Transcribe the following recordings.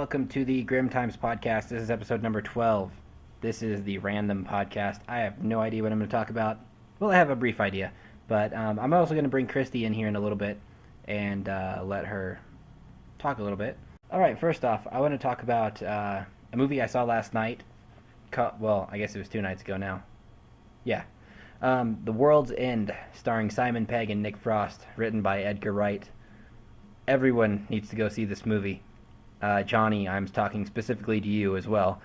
welcome to the Grimm Times podcast. This is episode number 12. This is the random podcast. I have no idea what I'm going to talk about. Well, I have a brief idea, but I'm also going to bring Christy in here in a little bit and let her talk a little bit. All right, first off, I want to talk about a movie I saw last night. Well, I guess it was 2 nights ago now. Yeah. The World's End, starring Simon Pegg and Nick Frost, written by Edgar Wright. Everyone needs to go see this movie. Johnny, I'm talking specifically to you as well.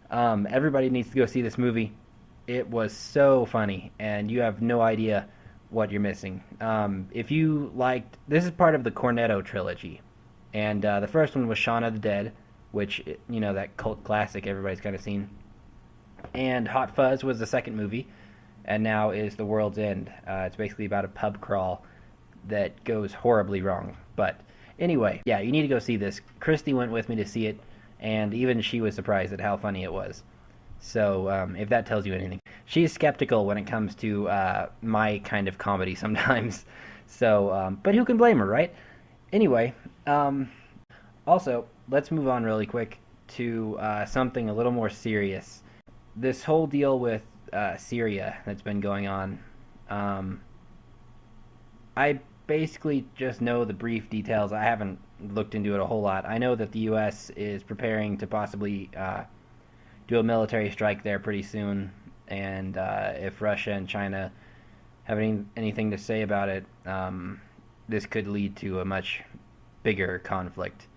Everybody needs to go see this movie. It was so funny, and you have no idea what you're missing. If you liked... This is part of the Cornetto trilogy. And the first one was Shaun of the Dead, which, you know, that cult classic everybody's kind of seen. And Hot Fuzz was the second movie, and now is The World's End. It's basically about a pub crawl that goes horribly wrong, but... Anyway, yeah, you need to go see this. Christy went with me to see it, and even she was surprised at how funny it was. So, if that tells you anything. She's skeptical when it comes to my kind of comedy sometimes. So, but who can blame her, right? Anyway, also, let's move on really quick to something a little more serious. This whole deal with Syria that's been going on. I basically just know the brief details. I haven't looked into it a whole lot. I know that the U.S. is preparing to possibly do a military strike there pretty soon, and if Russia and China have anything to say about it, this could lead to a much bigger conflict.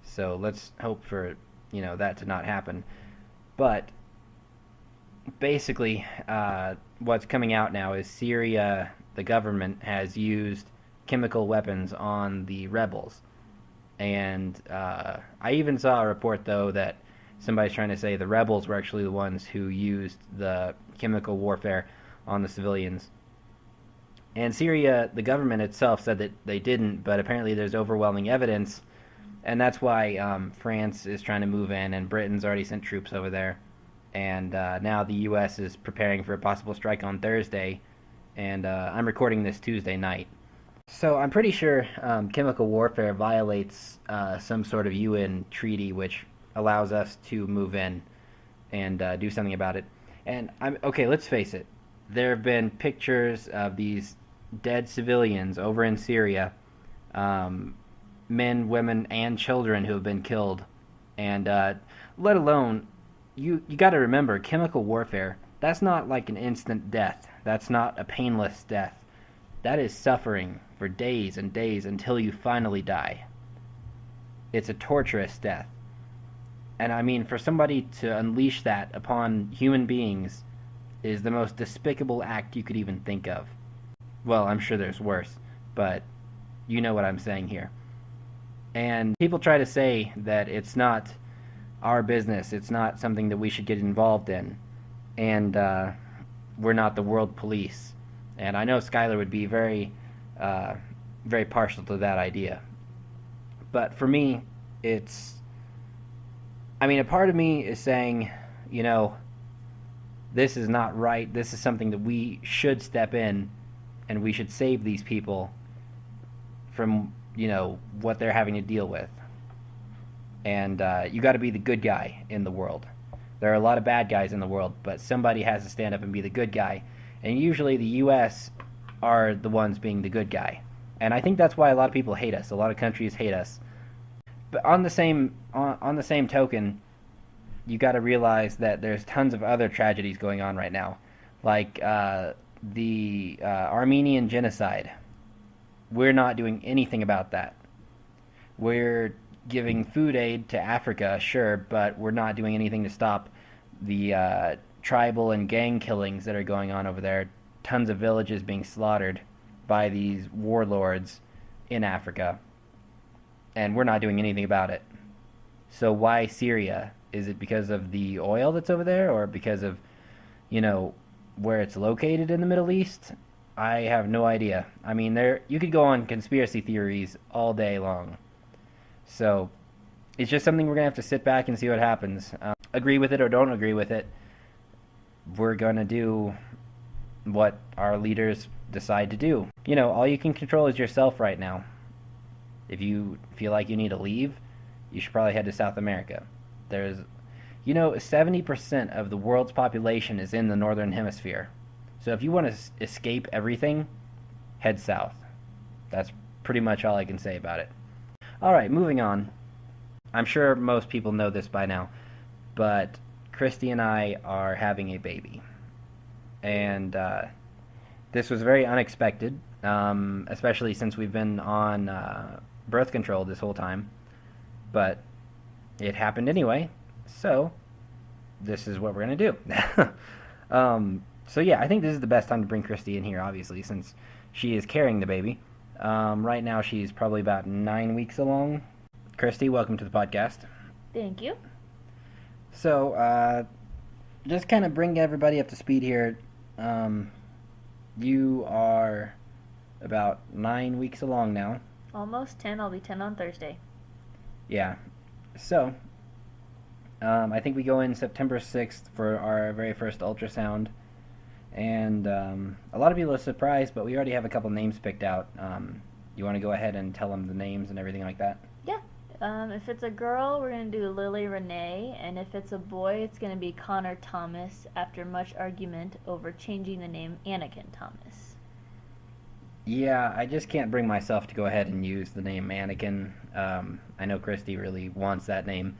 So let's hope for that to not happen. But basically, what's coming out now is Syria, the government, has used chemical weapons on the rebels. And I even saw a report, though, that somebody's trying to say the rebels were actually the ones who used the chemical warfare on the civilians. And Syria, the government itself, said that they didn't, but apparently there's overwhelming evidence, and that's why France is trying to move in, and Britain's already sent troops over there. And now the U.S. is preparing for a possible strike on Thursday, and I'm recording this Tuesday night. So I'm pretty sure chemical warfare violates some sort of UN treaty which allows us to move in and do something about it. And let's face it. There have been pictures of these dead civilians over in Syria, men, women, and children who have been killed. And let alone, you got to remember, chemical warfare, that's not like an instant death. That's not a painless death. That is suffering for days and days until you finally die. It's a torturous death. And I mean, for somebody to unleash that upon human beings is the most despicable act you could even think of. Well, I'm sure there's worse, but you know what I'm saying here. And people try to say that it's not our business, it's not something that we should get involved in, and we're not the world police. And I know Skylar would be very partial to that idea. But for me, a part of me is saying, this is not right. This is something that we should step in, and we should save these people from, what they're having to deal with. And you got to be the good guy in the world. There are a lot of bad guys in the world, but somebody has to stand up and be the good guy. And usually the U.S. are the ones being the good guy. And I think that's why a lot of people hate us. A lot of countries hate us. But on the same token, you got to realize that there's tons of other tragedies going on right now. Like the Armenian genocide. We're not doing anything about that. We're giving food aid to Africa, sure, but we're not doing anything to stop the tribal and gang killings that are going on over there. Tons of villages being slaughtered by these warlords in Africa, and we're not doing anything about it. So why Syria? Is it because of the oil that's over there, or because of where it's located in the Middle East? I have no idea. I mean, you could go on conspiracy theories all day long. So it's just something we're gonna have to sit back and see what happens. Agree with it or don't agree with it, we're gonna do what our leaders decide to do. All you can control is yourself right now. If you feel like you need to leave, you should probably head to South America. There's, 70% of the world's population is in the northern hemisphere. So if you want to escape everything, head south. That's pretty much all I can say about it. All right, moving on. I'm sure most people know this by now, but Christy and I are having a baby. And this was very unexpected, especially since we've been on birth control this whole time. But it happened anyway, so this is what we're going to do. So yeah, I think this is the best time to bring Christy in here, obviously, since she is carrying the baby. Right now she's probably about 9 weeks along. Christy, welcome to the podcast. Thank you. So, just kind of bring everybody up to speed here. You are about 9 weeks along now. Almost 10. I'll be 10 on Thursday. Yeah. So, I think we go in September 6th for our very first ultrasound. And a lot of people are surprised, but we already have a couple names picked out. You want to go ahead and tell them the names and everything like that? Yeah. If it's a girl, we're going to do Lily Renee. And if it's a boy, it's going to be Connor Thomas, after much argument over changing the name Anakin Thomas. Yeah, I just can't bring myself to go ahead and use the name Anakin. I know Christy really wants that name.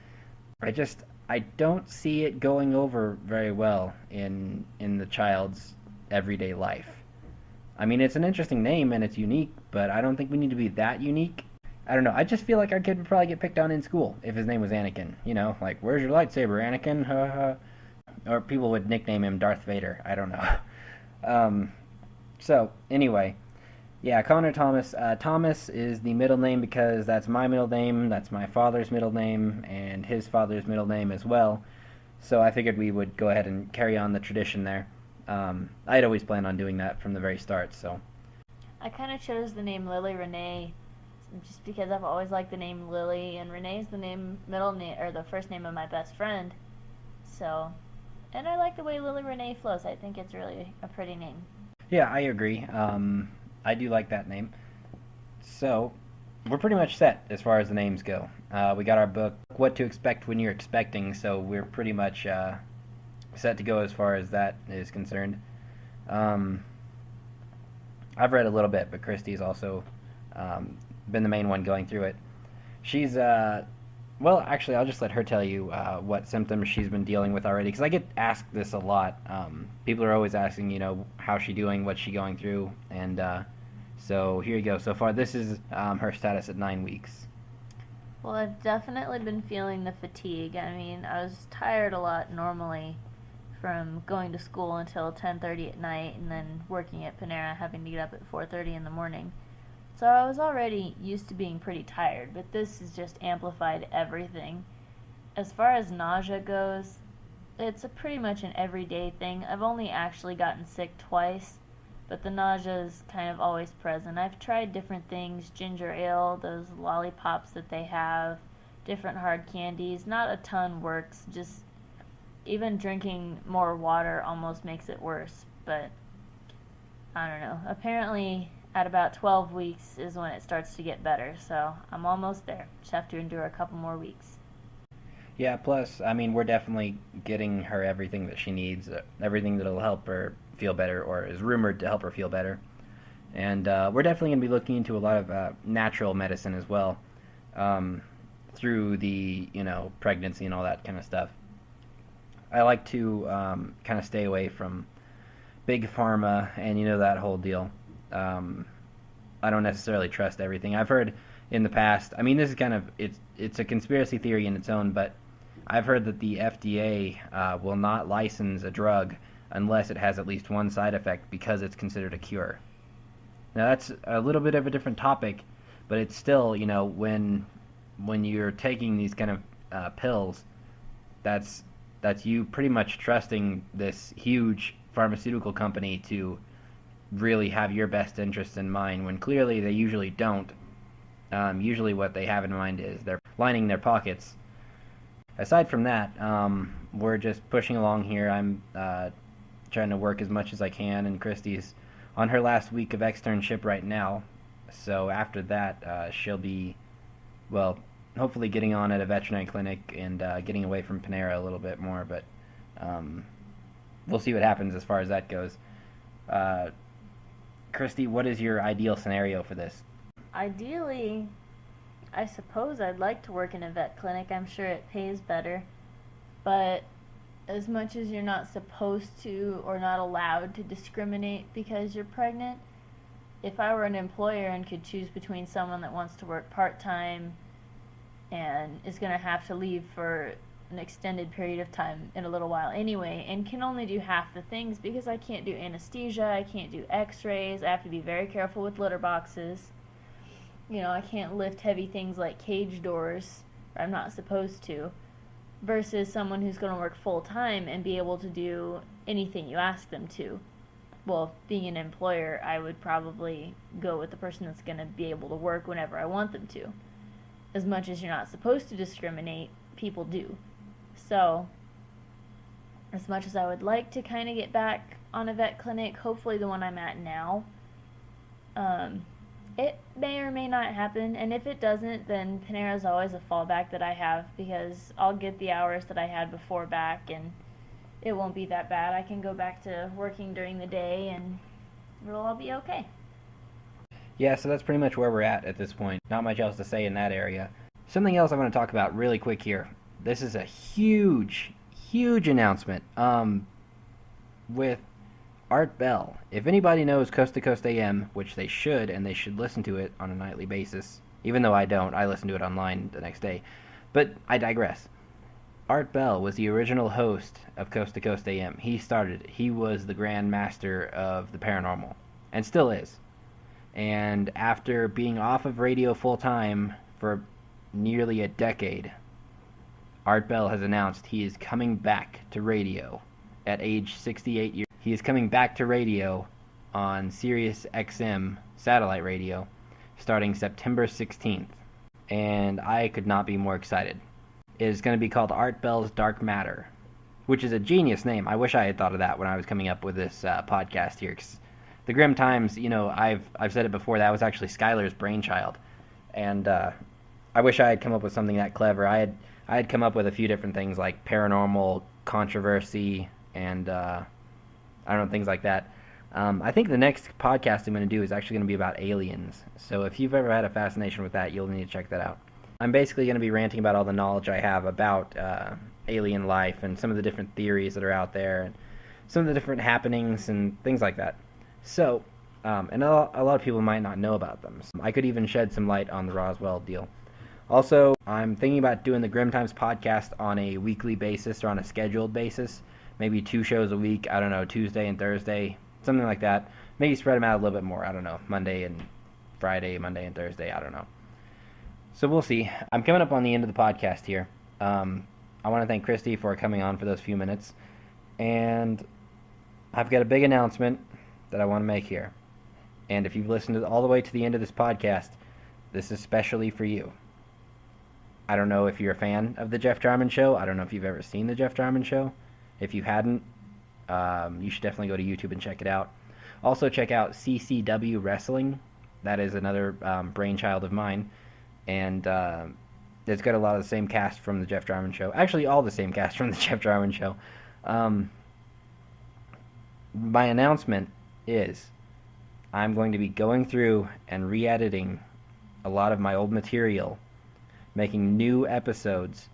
I don't see it going over very well in the child's everyday life. I mean, it's an interesting name and it's unique, but I don't think we need to be that unique. I don't know. I just feel like our kid would probably get picked on in school if his name was Anakin. Like, where's your lightsaber, Anakin? Ha ha. Or people would nickname him Darth Vader. I don't know. So, anyway. Yeah, Connor Thomas. Thomas is the middle name because that's my middle name, that's my father's middle name, and his father's middle name as well. So I figured we would go ahead and carry on the tradition there. I'd always planned on doing that from the very start, so. I kind of chose the name Lily Renee just because I've always liked the name Lily, and Renee is the middle name, or the first name of my best friend. So, and I like the way Lily Renee flows. I think it's really a pretty name. Yeah, I agree. I do like that name. So, we're pretty much set as far as the names go. We got our book, What to Expect When You're Expecting, so we're pretty much set to go as far as that is concerned. I've read a little bit, but Christy's also been the main one going through it. She's, well, actually, I'll just let her tell you what symptoms she's been dealing with already, because I get asked this a lot. People are always asking, how's she doing, what's she going through, and so here you go. So far, this is her status at 9 weeks. Well, I've definitely been feeling the fatigue. I mean, I was tired a lot normally from going to school until 10:30 at night and then working at Panera, having to get up at 4:30 in the morning. So I was already used to being pretty tired, but this has just amplified everything. As far as nausea goes, it's pretty much an everyday thing. I've only actually gotten sick twice, but the nausea is kind of always present. I've tried different things, ginger ale, those lollipops that they have, different hard candies. Not a ton works, just even drinking more water almost makes it worse, but I don't know. Apparently at about 12 weeks is when it starts to get better, so I'm almost there. Just have to endure a couple more weeks. Yeah, plus, I mean, we're definitely getting her everything that she needs, everything that'll help her feel better, or is rumored to help her feel better. And we're definitely going to be looking into a lot of natural medicine as well, through the, pregnancy and all that kind of stuff. I like to kind of stay away from big pharma and, that whole deal. I don't necessarily trust everything. I've heard in the past, I mean, this is kind of, it's a conspiracy theory in its own, but I've heard that the FDA will not license a drug unless it has at least one side effect because it's considered a cure. Now that's a little bit of a different topic, but it's still, when you're taking these kind of pills, that's you pretty much trusting this huge pharmaceutical company to really have your best interests in mind, when clearly they usually don't. Usually what they have in mind is they're lining their pockets. Aside from that, we're just pushing along here. I'm trying to work as much as I can, and Christy's on her last week of externship right now. So after that, she'll be, well, hopefully getting on at a veterinary clinic and getting away from Panera a little bit more, but we'll see what happens as far as that goes. Christy, what is your ideal scenario for this? Ideally, I suppose I'd like to work in a vet clinic. I'm sure it pays better. But as much as you're not supposed to or not allowed to discriminate because you're pregnant, if I were an employer and could choose between someone that wants to work part-time and is going to have to leave for an extended period of time in a little while anyway, and can only do half the things because I can't do anesthesia, I can't do x-rays, I have to be very careful with litter boxes. You know, I can't lift heavy things like cage doors, or I'm not supposed to, versus someone who's going to work full-time and be able to do anything you ask them to. Well, being an employer, I would probably go with the person that's going to be able to work whenever I want them to. As much as you're not supposed to discriminate, people do. So, as much as I would like to kind of get back on a vet clinic, hopefully the one I'm at now, it may or may not happen, and if it doesn't, then Panera's always a fallback that I have, because I'll get the hours that I had before back, and it won't be that bad. I can go back to working during the day, and it'll all be okay. Yeah, so that's pretty much where we're at this point. Not much else to say in that area. Something else I want to talk about really quick here. This is a huge announcement with Art Bell. If anybody knows Coast to Coast AM, which they should, and they should listen to it on a nightly basis, even though I don't, I listen to it online the next day. But I digress. Art Bell was the original host of Coast to Coast AM. He started it. He was the Grand Master of the paranormal, and still is. And after being off of radio full-time for nearly a decade, Art Bell has announced he is coming back to radio at age 68 years. He is coming back to radio on Sirius XM satellite radio starting September 16th. And I could not be more excited. It is going to be called Art Bell's Dark Matter, which is a genius name. I wish I had thought of that when I was coming up with this podcast here. 'Cause the Grimm Times, you know, I've said it before, that was actually Skylar's brainchild. And I wish I had come up with something that clever. I had come up with a few different things like paranormal controversy and I don't know, things like that. I think the next podcast I'm going to do is actually going to be about aliens. So if you've ever had a fascination with that, you'll need to check that out. I'm basically going to be ranting about all the knowledge I have about alien life and some of the different theories that are out there and some of the different happenings and things like that. So, and a lot of people might not know about them. So I could even shed some light on the Roswell deal. Also, I'm thinking about doing the Grimm Times podcast on a weekly basis or on a scheduled basis. Maybe 2 shows a week, I don't know, Tuesday and Thursday, something like that. Maybe spread them out a little bit more, I don't know, Monday and Friday, Monday and Thursday, I don't know. So we'll see. I'm coming up on the end of the podcast here. I want to thank Christy for coming on for those few minutes. And I've got a big announcement that I want to make here. And if you've listened all the way to the end of this podcast, this is specially for you. I don't know if you're a fan of the Jeff Jarman Show. I don't know if you've ever seen the Jeff Jarman Show. If you hadn't, you should definitely go to YouTube and check it out. Also check out CCW Wrestling. That is another brainchild of mine. And it's got a lot of the same cast from the Jeff Jarman Show. Actually, all the same cast from the Jeff Jarman Show. My announcement is I'm going to be going through and re-editing a lot of my old material, making new episodes,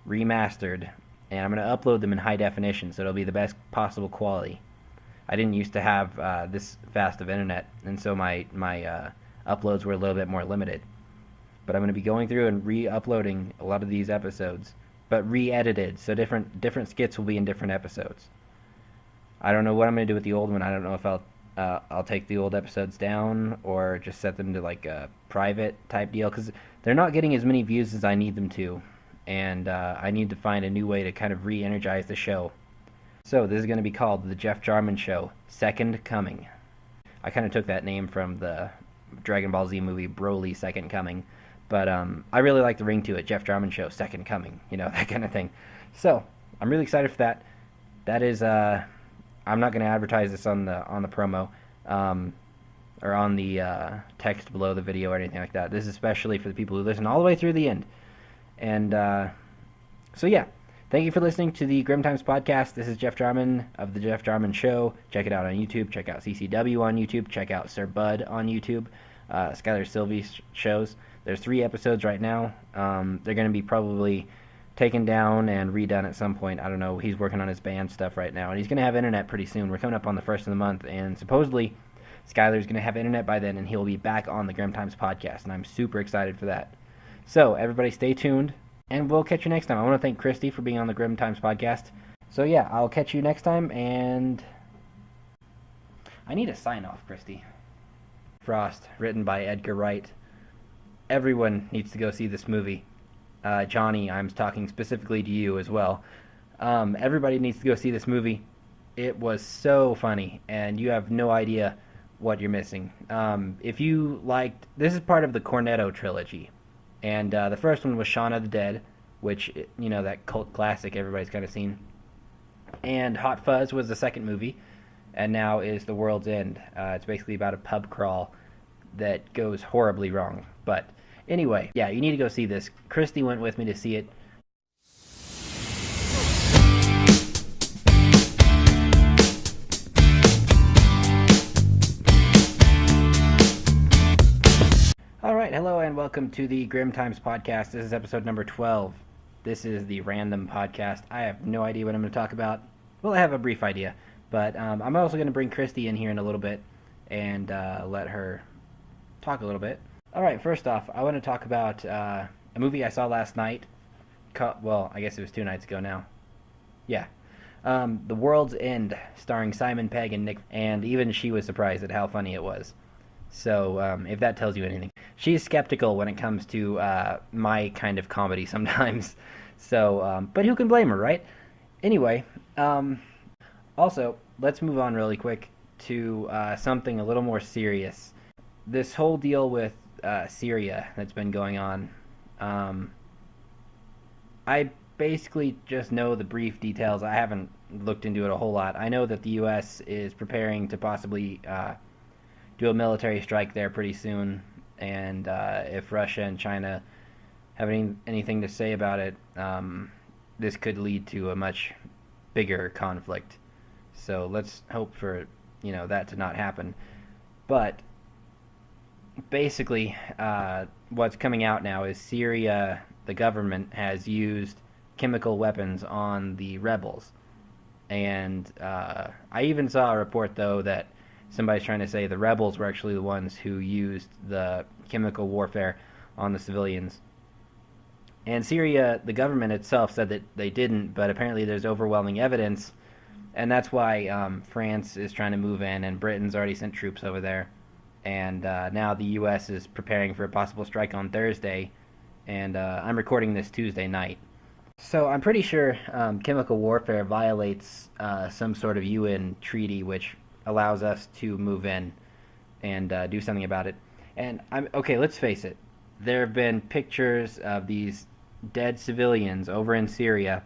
remastered, and I'm going to upload them in high definition, so it'll be the best possible quality. I didn't used to have this fast of internet, and so my uploads were a little bit more limited. But I'm going to be going through and re-uploading a lot of these episodes, but re-edited, so different skits will be in different episodes. I don't know what I'm going to do with the old one. I don't know if I'll take the old episodes down or just set them to like a private type deal, because they're not getting as many views as I need them to, and I need to find a new way to kind of re-energize the show. So this is going to be called The Jeff Jarman Show, Second Coming. I kind of took that name from the Dragon Ball Z movie Broly Second Coming, but I really like the ring to it, Jeff Jarman Show, Second Coming, you know, that kind of thing. So I'm really excited for that. That is, I'm not going to advertise this on the promo, or on the text below the video or anything like that. This is especially for the people who listen all the way through the end. And so, yeah. Thank you for listening to the Grimm Times podcast. This is Jeff Jarman of The Jeff Jarman Show. Check it out on YouTube. Check out CCW on YouTube. Check out Sir Bud on YouTube. Skylar Sylvie's shows. There's 3 episodes right now. They're going to be probably taken down and redone at some point. I don't know. He's working on his band stuff right now. And he's going to have internet pretty soon. We're coming up on the 1st of the month. And supposedly, Skylar's going to have internet by then. And he'll be back on the Grimm Times podcast. And I'm super excited for that. So, everybody stay tuned. And we'll catch you next time. I want to thank Christy for being on the Grimm Times podcast. So yeah, I'll catch you next time, and I need a sign-off, Christy. Frost, written by Edgar Wright. Everyone needs to go see this movie. Johnny, I'm talking specifically to you as well. Everybody needs to go see this movie. It was so funny, and you have no idea what you're missing. If you liked... This is part of the Cornetto trilogy. And the first one was Shaun of the Dead, which, you know, that cult classic everybody's kind of seen. And Hot Fuzz was the second movie, and now is The World's End. It's basically about a pub crawl that goes horribly wrong. But anyway, yeah, you need to go see this. Christy went with me to see it. Alright, hello and welcome to the Grimm Times podcast. This is episode number 12. This is the random podcast. I have no idea what I'm going to talk about. Well, I have a brief idea, but I'm also going to bring Christy in here in a little bit and let her talk a little bit. Alright, first off, I want to talk about a movie I saw last night. Well, I guess it was 2 nights ago now. Yeah. The World's End, starring Simon Pegg and Nick, and even she was surprised at how funny it was. So, if that tells you anything. She's skeptical when it comes to my kind of comedy sometimes. So, but who can blame her, right? Anyway, also, let's move on really quick to something a little more serious. This whole deal with Syria that's been going on. I basically just know the brief details. I haven't looked into it a whole lot. I know that the U.S. is preparing to possibly... do a military strike there pretty soon, and if Russia and China have anything to say about it, this could lead to a much bigger conflict. So let's hope for that to not happen. But basically, what's coming out now is Syria, the government, has used chemical weapons on the rebels, and I even saw a report though that somebody's trying to say the rebels were actually the ones who used the chemical warfare on the civilians. And Syria, the government itself said that they didn't, but apparently there's overwhelming evidence, and that's why France is trying to move in, and Britain's already sent troops over there. And now the U.S. is preparing for a possible strike on Thursday, and I'm recording this Tuesday night. So I'm pretty sure chemical warfare violates some sort of UN treaty, which allows us to move in and do something about it. And let's face it. There have been pictures of these dead civilians over in Syria,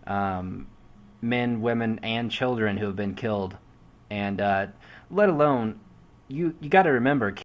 men, women, and children who have been killed. And let alone, you got to remember,